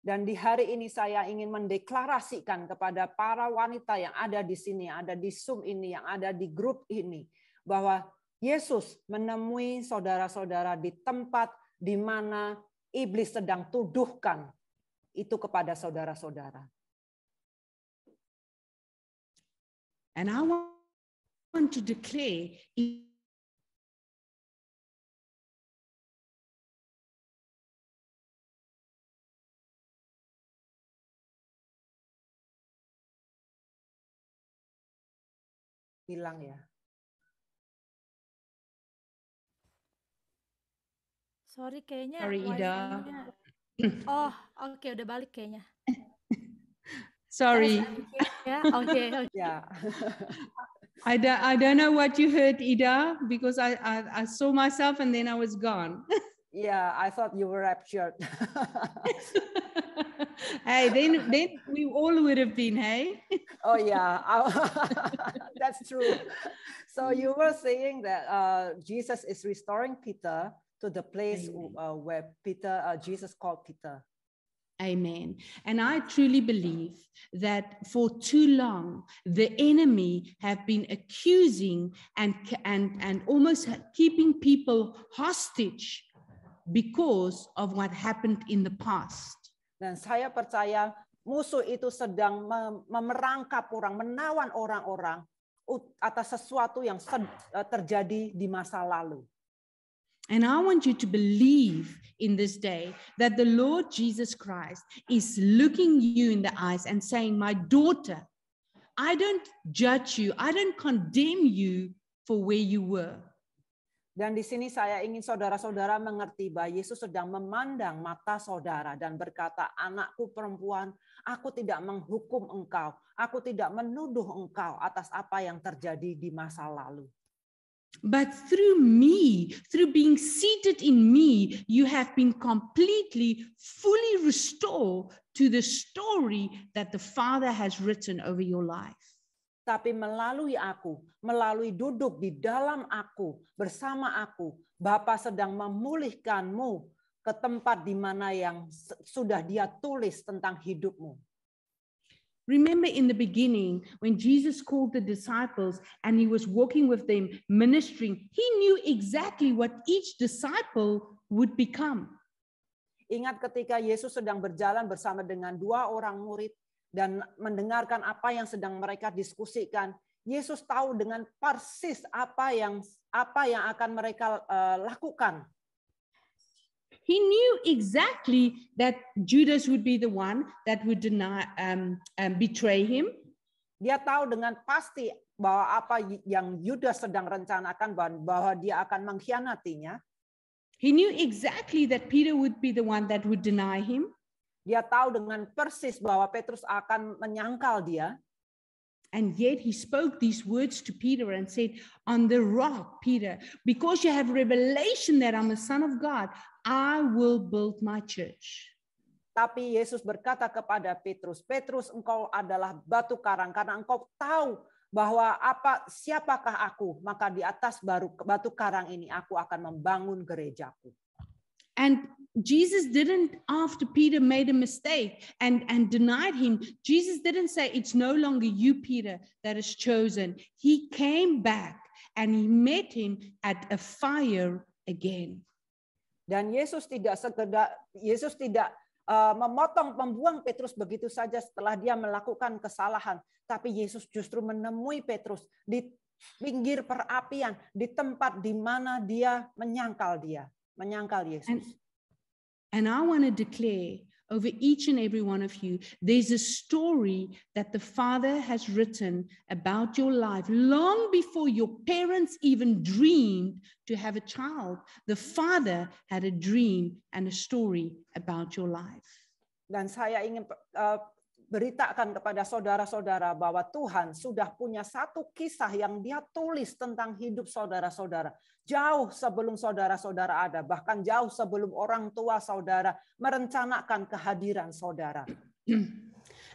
Dan di hari ini saya ingin mendeklarasikan kepada para wanita yang ada di sini, yang ada di Zoom ini, yang ada di grup ini, bahwa Yesus menemui saudara-saudara di tempat di mana iblis sedang tuduhkan itu kepada saudara-saudara. And I want to declare Hilang ya. Sorry kayaknya. Sorry, Ida. Oh, oke, udah balik kayaknya. Sorry. Ya, oke. Ya. I don't know what you heard, Ida, because I saw myself and then I was gone. Yeah, I thought you were raptured. Hey, then we all would have been, hey? Oh yeah, that's true. So you were saying that Jesus is restoring Peter to the place where Jesus called Peter. Amen. And I truly believe that for too long, the enemy have been accusing and almost keeping people hostage because of what happened in the past. Dan saya percaya musuh itu sedang memerangkap orang, menawan orang-orang atas sesuatu yang terjadi di masa lalu. And I want you to believe in this day that the Lord Jesus Christ is looking you in the eyes and saying, my daughter, I don't judge you. I don't condemn you for where you were. Dan di sini saya ingin saudara-saudara mengerti bahwa Yesus sedang memandang mata saudara dan berkata, anakku perempuan, aku tidak menghukum engkau. Aku tidak menuduh engkau atas apa yang terjadi di masa lalu. But through me, through being seated in me, you have been completely, fully restored to the story that the Father has written over your life. Tapi melalui aku, melalui duduk di dalam aku, bersama aku, Bapa sedang memulihkanmu ke tempat di mana yang sudah Dia tulis tentang hidupmu. Remember in the beginning when Jesus called the disciples and he was walking with them, ministering, he knew exactly what each disciple would become. Ingat ketika Yesus sedang berjalan bersama dengan dua orang murid dan mendengarkan apa yang sedang mereka diskusikan, Yesus tahu dengan persis apa yang akan mereka lakukan. He knew exactly that Judas would be the one that would betray him. Dia tahu dengan pasti bahwa apa yang Yudas sedang rencanakan bahwa dia akan mengkhianatinya. He knew exactly that Peter would be the one that would deny him. Dia tahu dengan persis bahwa Petrus akan menyangkal dia. And yet he spoke these words to Peter and said, on the rock, Peter, because you have revelation that I'm the Son of God, I will build my church. Tapi Yesus berkata kepada Petrus, Petrus, engkau adalah batu karang karena engkau tahu bahwa siapakah aku, maka di atas batu karang ini aku akan membangun gerejaku. And Jesus didn't, after Peter made a mistake and denied him, Jesus didn't say, it's no longer you, Peter, that is chosen. He came back and he met him at a fire again. Dan Yesus tidak membuang Petrus begitu saja setelah dia melakukan kesalahan. Tapi Yesus justru menemui Petrus di pinggir perapian, di tempat di mana dia menyangkal Yesus. And I want to declare over each and every one of you. There's a story that the Father has written about your life long before your parents even dreamed to have a child. The Father had a dream and a story about your life. Dan saya ingin beritakan kepada saudara-saudara bahwa Tuhan sudah punya satu kisah yang Dia tulis tentang hidup saudara-saudara. Jauh sebelum saudara-saudara ada, bahkan jauh sebelum orang tua saudara merencanakan kehadiran saudara.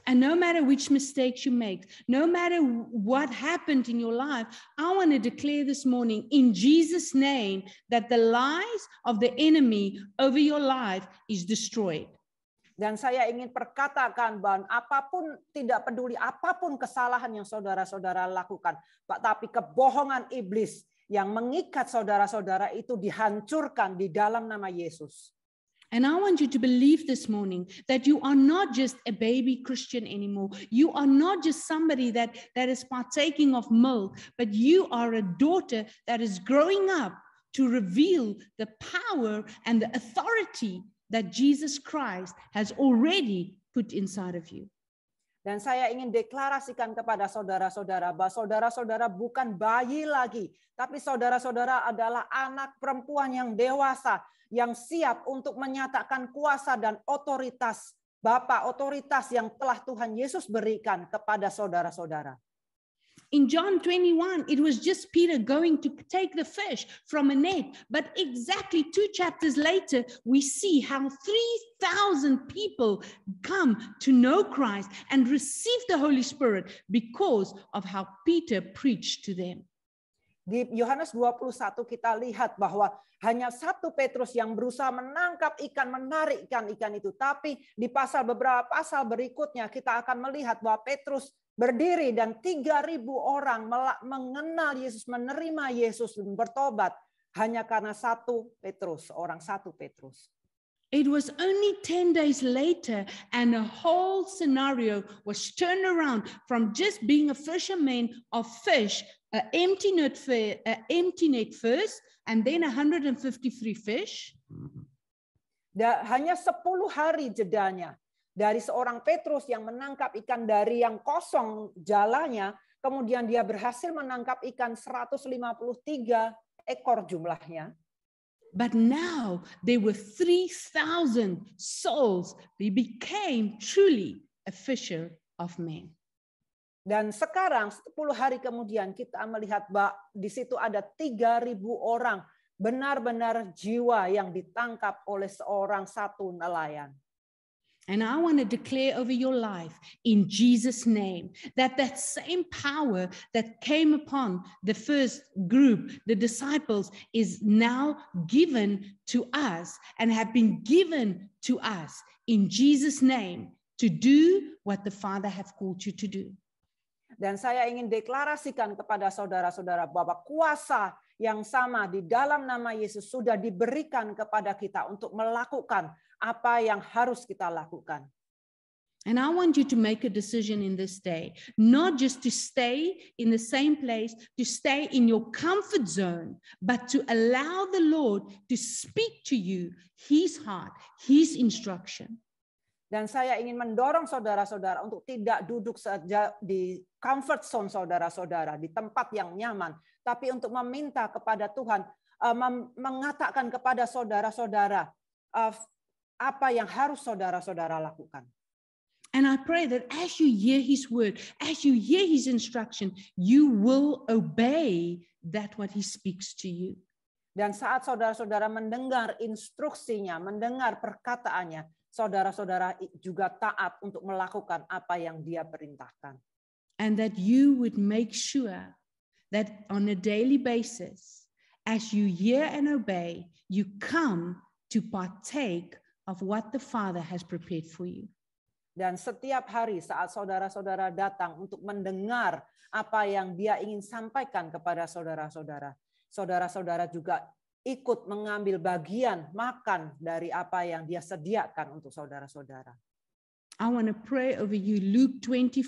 And no matter which mistakes you make, no matter what happened in your life, I want to declare this morning in Jesus' name that the lies of the enemy over your life is destroyed. Dan saya ingin perkatakan bahwa apapun, tidak peduli apapun kesalahan yang saudara-saudara lakukan, tapi kebohongan iblis yang mengikat saudara-saudara itu dihancurkan di dalam nama Yesus. And I want you to believe this morning that you are not just a baby Christian anymore. You are not just somebody that is partaking of milk, but you are a daughter that is growing up to reveal the power and the authority that Jesus Christ has already put inside of you. Dan saya ingin deklarasikan kepada saudara-saudara bahwa saudara-saudara bukan bayi lagi, tapi saudara-saudara adalah anak perempuan yang dewasa, yang siap untuk menyatakan kuasa dan otoritas Bapa, otoritas yang telah Tuhan Yesus berikan kepada saudara-saudara. In John 21, it was just Peter going to take the fish from a net. But exactly 2 chapters later, we see how 3,000 people come to know Christ and receive the Holy Spirit because of how Peter preached to them. Di Yohanes 21 kita lihat bahwa hanya 1 Petrus yang berusaha menangkap ikan, menarik ikan itu. Tapi di beberapa pasal berikutnya kita akan melihat bahwa Petrus berdiri dan 3.000 orang mengenal Yesus, menerima Yesus dan bertobat hanya karena 1 Petrus, orang 1 Petrus. It was only 10 days later and a whole scenario was turned around from just being a fisherman of fish, an empty net first, and then 153 fish. Hanya 10 hari jedanya. Dari seorang Petrus yang menangkap ikan dari yang kosong jalannya, kemudian dia berhasil menangkap ikan 153 ekor jumlahnya. But now there were 3,000 souls. They became truly a fisher of men. Dan sekarang 10 hari kemudian kita melihat bahwa di situ ada 3.000 orang benar-benar jiwa yang ditangkap oleh seorang satu nelayan. And I want to declare over your life in Jesus' name that that same power that came upon the first group, the disciples, is now given to us and have been given to us in Jesus' name to do what the Father have called you to do. Dan saya ingin deklarasikan kepada saudara-saudara bahwa kuasa yang sama di dalam nama Yesus sudah diberikan kepada kita untuk melakukan apa yang harus kita lakukan. And I want you to make a decision in this day, not just to stay in the same place, to stay in your comfort zone, but to allow the Lord to speak to you, His heart, His instruction. Dan saya ingin mendorong saudara-saudara untuk tidak duduk saja di comfort zone saudara-saudara, di tempat yang nyaman, tapi untuk meminta kepada Tuhan, mengatakan kepada saudara-saudara apa yang harus saudara-saudara lakukan. And I pray that as you hear His word, as you hear His instruction, you will obey that what He speaks to you. Dan saat saudara-saudara mendengar instruksinya, mendengar perkataannya, saudara-saudara juga taat untuk melakukan apa yang Dia perintahkan. And that you would make sure that on a daily basis, as you hear and obey, you come to partake of what the Father has prepared for you. Dan setiap hari saat saudara-saudara datang untuk mendengar apa yang Dia ingin sampaikan kepada saudara-saudara, saudara-saudara juga ikut mengambil bagian makan dari apa yang Dia sediakan untuk saudara-saudara. I want to pray over you, Luke 24,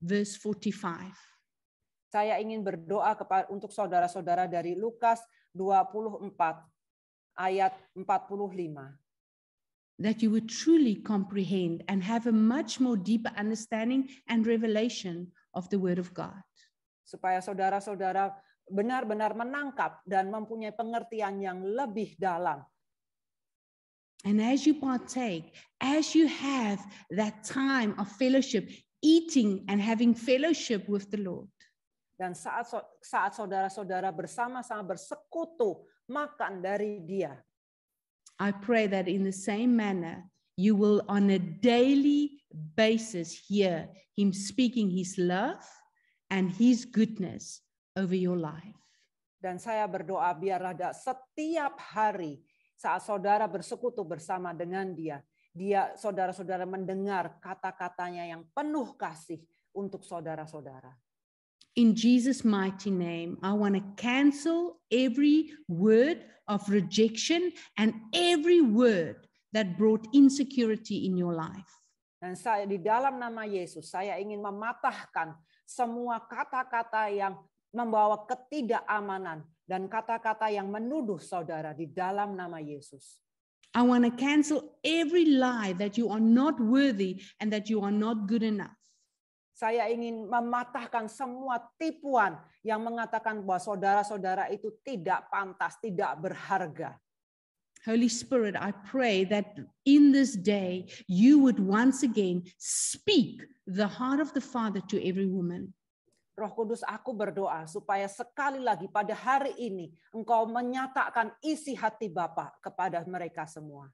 verse 45. Saya ingin berdoa untuk saudara-saudara dari Lukas 24 ayat 45. that you would truly comprehend and have a much more deeper understanding and revelation of the Word of God. Supaya saudara-saudara benar-benar menangkap dan mempunyai pengertian yang lebih dalam. And as you partake, as you have that time of fellowship, eating and having fellowship with the Lord, Dan saat saudara-saudara bersama-sama bersekutu makan dari Dia, I pray that in the same manner, you will on a daily basis hear Him speaking His love and His goodness over your life. dan saya berdoa biarlah setiap hari saat saudara bersekutu bersama dengan Dia, saudara-saudara mendengar kata-katanya yang penuh kasih untuk saudara-saudara. In Jesus' mighty name, I want to cancel every word of rejection and every word that brought insecurity in your life. Dan saya di dalam nama Yesus, saya ingin mematahkan semua kata-kata yang membawa ketidakamanan dan kata-kata yang menuduh saudara di dalam nama Yesus. I want to cancel every lie that you are not worthy and that you are not good enough. Saya ingin mematahkan semua tipuan yang mengatakan bahwa saudara-saudara itu tidak pantas, tidak berharga. Holy Spirit, I pray that in this day you would once again speak the heart of the Father to every woman. Roh Kudus, aku berdoa supaya sekali lagi pada hari ini Engkau menyatakan isi hati Bapa kepada mereka semua.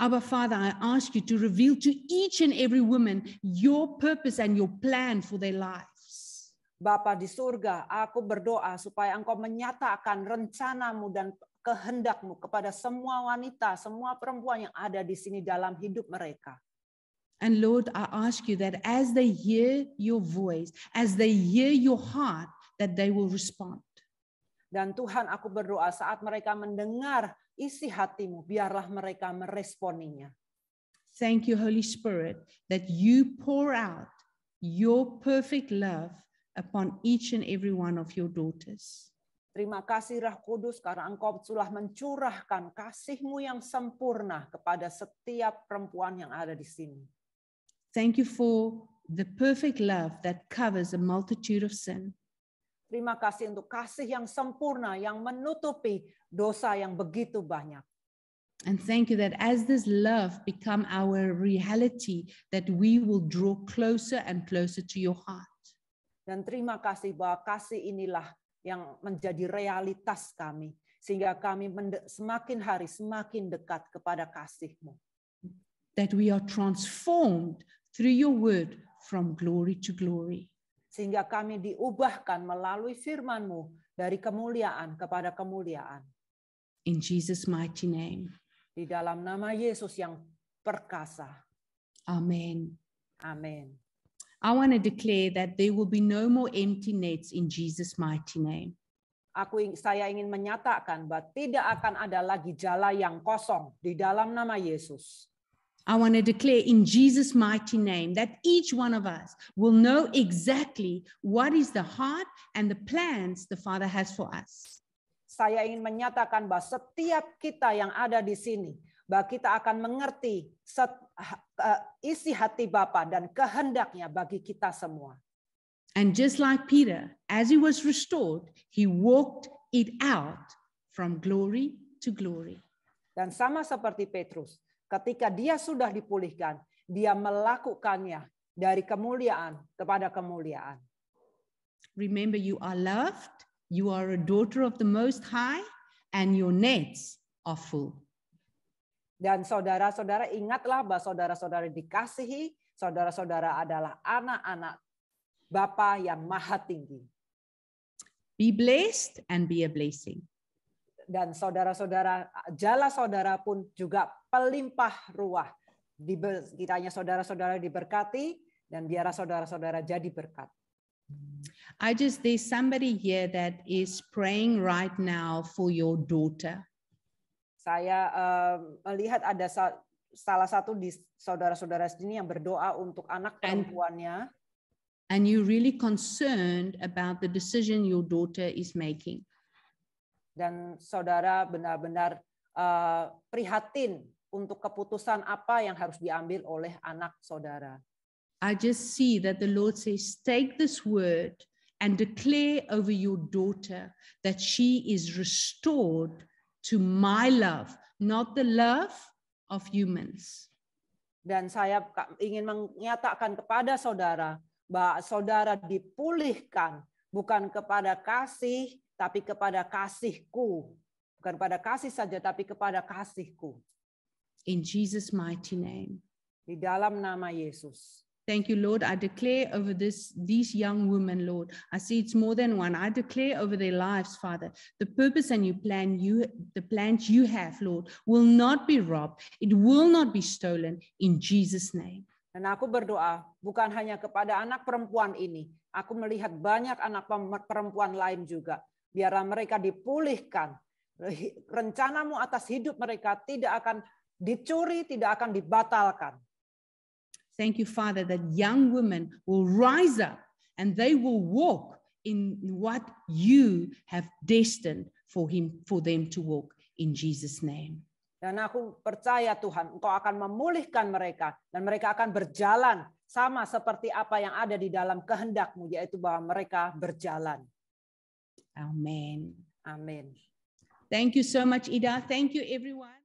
Abba Father, I ask you to reveal to each and every woman your purpose and your plan for their lives. Bapa di surga, aku berdoa supaya Engkau menyatakan rencanamu dan kehendakmu kepada semua wanita, semua perempuan yang ada di sini dalam hidup mereka. And Lord, I ask you that as they hear your voice, as they hear your heart, that they will respond. Dan Tuhan, aku berdoa saat mereka mendengar isi hatimu, biarlah mereka meresponinya. Thank you, Holy Spirit, that you pour out your perfect love upon each and every one of your daughters. Terima kasih Roh Kudus karena Engkau telah mencurahkan kasih-Mu yang sempurna kepada setiap perempuan yang ada di sini. Thank you for the perfect love that covers a multitude of sin. Terima kasih untuk kasih yang sempurna yang menutupi dosa yang begitu banyak. And thank you that as this love become our reality, that we will draw closer and closer to your heart. Dan terima kasih bahwa kasih inilah yang menjadi realitas kami. Sehingga kami semakin hari semakin dekat kepada kasih-Mu. That we are transformed through your word from glory to glory. Sehingga kami diubahkan melalui firman-Mu dari kemuliaan kepada kemuliaan. In Jesus' mighty name. Di dalam nama Yesus yang perkasa. Amen. Amin. I want to declare that there will be no more empty nets in Jesus' mighty name. Saya ingin menyatakan bahwa tidak akan ada lagi jala yang kosong di dalam nama Yesus. I want to declare in Jesus' mighty name that each one of us will know exactly what is the heart and the plans the Father has for us. Saya ingin menyatakan bahwa setiap kita yang ada di sini, bahwa kita akan mengerti isi hati Bapa dan kehendaknya bagi kita semua. And just like Peter, as he was restored, he walked it out from glory to glory. Dan sama seperti Petrus, ketika dia sudah dipulihkan, dia melakukannya dari kemuliaan kepada kemuliaan. Remember, you are loved, you are a daughter of the Most High, and your nets are full. Dan saudara-saudara ingatlah bahwa saudara-saudara dikasihi, saudara-saudara adalah anak-anak Bapa yang Maha Tinggi. Be blessed and be a blessing. Dan saudara-saudara, jala saudara pun juga pelimpah ruah. Kiranya saudara-saudara diberkati dan biarlah saudara-saudara jadi berkat. There's somebody here that is praying right now for your daughter. Saya melihat ada salah satu di saudara-saudara sini yang berdoa untuk anak perempuannya. And you're really concerned about the decision your daughter is making. Dan saudara benar-benar prihatin untuk keputusan apa yang harus diambil oleh anak saudara. I just see that the Lord says, take this word and declare over your daughter that she is restored to my love, not the love of humans. Dan saya ingin menyatakan kepada saudara bahwa saudara dipulihkan bukan kepada kasih, tapi kepada kasihku. Bukan pada kasih saja, tapi kepada kasihku. In Jesus' mighty name. Di dalam nama Yesus. Thank you, Lord. I declare over these young women, Lord. I see it's more than one. I declare over their lives, Father, the purpose and the plans you have, Lord, will not be robbed. It will not be stolen in Jesus' name. Dan aku berdoa bukan hanya kepada anak perempuan ini. Aku melihat banyak anak perempuan lain juga. Biarlah mereka dipulihkan. Rencanamu atas hidup mereka tidak akan dicuri, tidak akan dibatalkan. Thank you, Father, that young women will rise up and they will walk in what you have destined for them to walk in Jesus' name. Dan aku percaya Tuhan, Engkau akan memulihkan mereka dan mereka akan berjalan sama seperti apa yang ada di dalam kehendak-Mu, yaitu bahwa mereka berjalan. Amen. Amin. Thank you so much, Ida. Thank you, everyone.